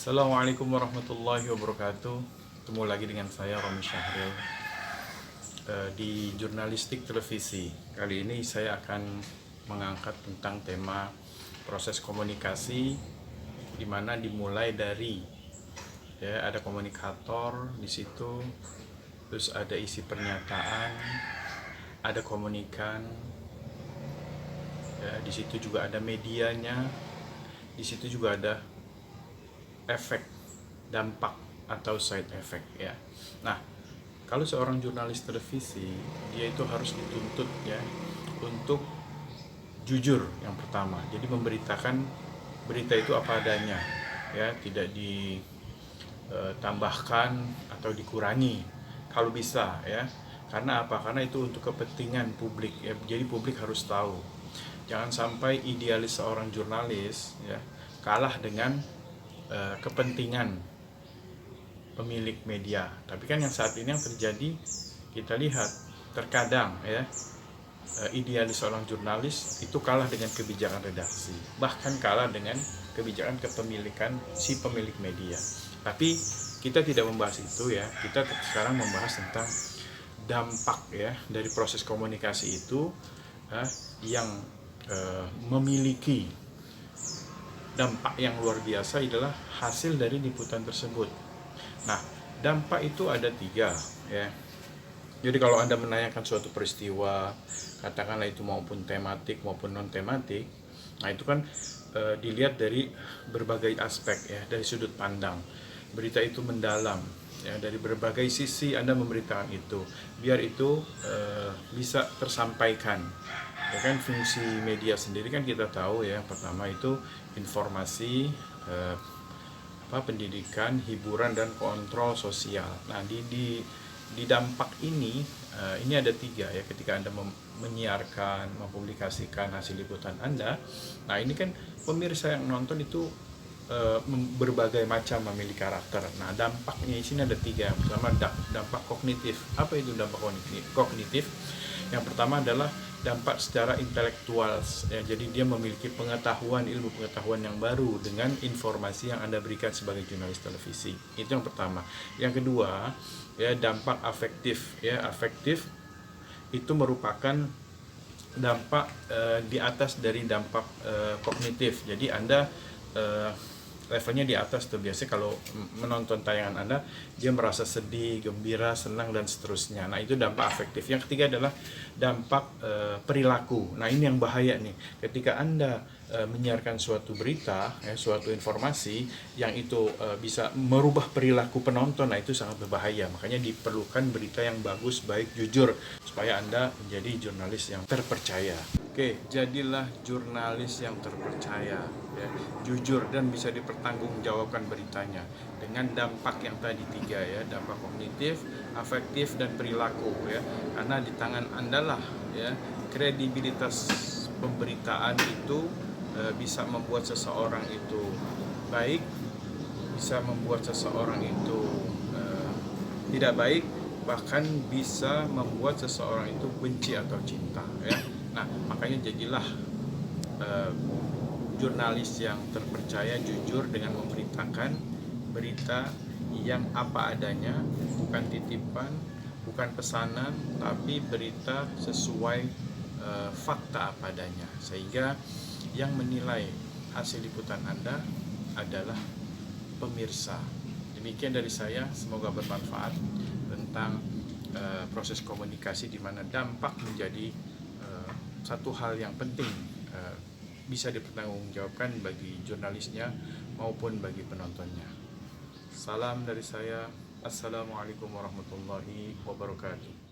Assalamualaikum warahmatullahi wabarakatuh. Ketemu lagi dengan saya Romi Syahril di jurnalistik televisi. Kali ini saya akan mengangkat tentang tema proses komunikasi, di mana dimulai dari ada komunikator di situ, terus ada isi pernyataan, ada komunikan, di situ juga ada medianya, di situ juga ada efek, dampak atau side effect ya. Nah, kalau seorang jurnalis televisi, dia itu harus dituntut ya untuk jujur yang pertama. Jadi memberitakan berita itu apa adanya ya, tidak ditambahkan atau dikurangi kalau bisa ya. Karena apa? Karena itu untuk kepentingan publik ya. Jadi publik harus tahu. Jangan sampai idealis seorang jurnalis ya kalah dengan kepentingan pemilik media. Tapi kan yang saat ini yang terjadi, kita lihat terkadang ya idealis seorang jurnalis itu kalah dengan kebijakan redaksi, bahkan kalah dengan kebijakan kepemilikan si pemilik media. Tapi kita tidak membahas itu ya. Kita sekarang membahas tentang dampak ya dari proses komunikasi itu yang memiliki dampak yang luar biasa adalah hasil dari liputan tersebut. Nah, dampak itu ada 3 ya. Jadi kalau Anda menanyakan suatu peristiwa, katakanlah itu maupun tematik maupun non tematik, nah itu kan dilihat dari berbagai aspek ya, dari sudut pandang. Berita itu mendalam ya, dari berbagai sisi Anda memberitakan itu, biar itu bisa tersampaikan. Ya kan, fungsi media sendiri kan kita tahu ya, yang pertama itu informasi, pendidikan, hiburan, dan kontrol sosial. Nah, di dampak ini ada 3 ya. Ketika Anda menyiarkan, mempublikasikan hasil liputan Anda, nah ini kan pemirsa yang nonton itu berbagai macam memiliki karakter. Nah, dampaknya di sini ada 3. Yang pertama dampak kognitif. Apa itu dampak kognitif? Yang pertama adalah dampak secara intelektual ya, jadi dia memiliki ilmu pengetahuan yang baru dengan informasi yang Anda berikan sebagai jurnalis televisi. Itu yang pertama. Yang kedua ya, dampak afektif ya. Afektif itu merupakan dampak di atas dari dampak kognitif. Jadi Anda levelnya di atas tuh. Biasanya kalau menonton tayangan Anda, dia merasa sedih, gembira, senang, dan seterusnya. Nah, itu dampak afektif. Yang ketiga adalah dampak perilaku. Nah, ini yang bahaya nih. Ketika Anda menyiarkan suatu berita, suatu informasi yang itu bisa merubah perilaku penonton, nah itu sangat berbahaya. Makanya diperlukan berita yang bagus, baik, jujur, supaya Anda menjadi jurnalis yang terpercaya. Oke, jadilah jurnalis yang terpercaya ya, jujur, dan bisa dipertanggungjawabkan beritanya dengan dampak yang tadi 3 ya, dampak kognitif, afektif, dan perilaku ya. Karena di tangan Anda lah ya kredibilitas pemberitaan itu bisa membuat seseorang itu baik, bisa membuat seseorang itu tidak baik, bahkan bisa membuat seseorang itu benci atau cinta ya. Nah, makanya jadilah jurnalis yang terpercaya, jujur, dengan memberitakan berita yang apa adanya, bukan titipan, bukan pesanan, tapi berita sesuai fakta apa adanya. Sehingga yang menilai hasil liputan Anda adalah pemirsa. Demikian dari saya, semoga bermanfaat tentang proses komunikasi, di mana dampak menjadi satu hal yang penting, bisa dipertanggungjawabkan bagi jurnalisnya maupun bagi penontonnya. Salam dari saya. Assalamualaikum warahmatullahi wabarakatuh.